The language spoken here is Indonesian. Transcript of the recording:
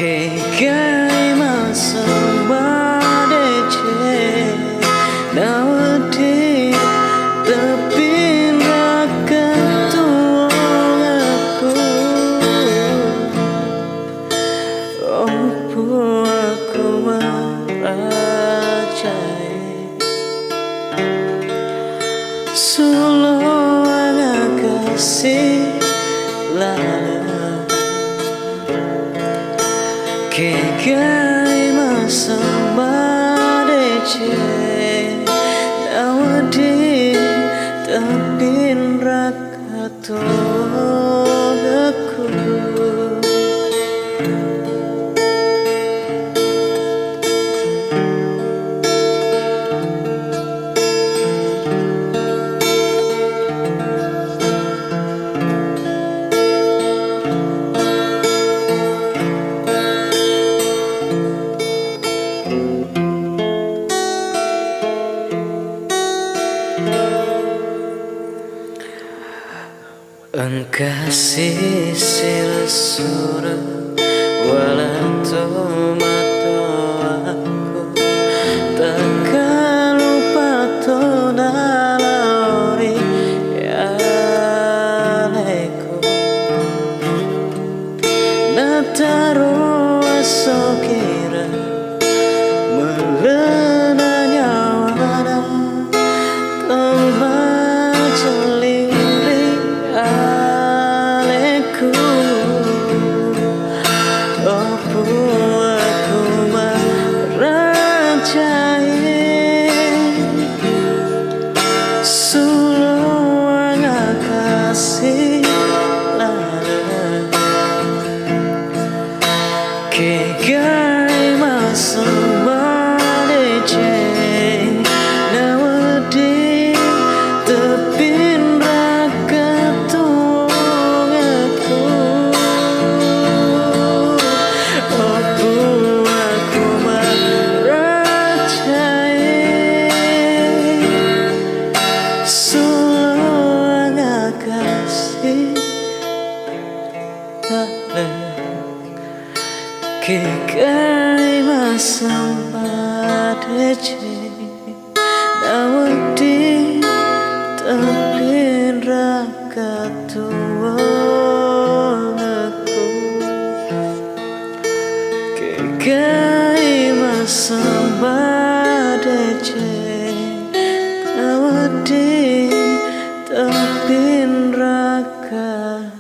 Kegai masa badece nawati tepin rakat aku ompu aku merajai solo kasih lala kegai masa badece nawati tepin rakat aku Engkasih silsura walau tomato aku takkan lupa to dalori aleku nataro asokira melena nyawana kegai masa badece nawati tepin rakat aku opo aku merajai solo kasih kegai masa badece nawati tepin rakat aku kegai masa badece nawati tepin rakat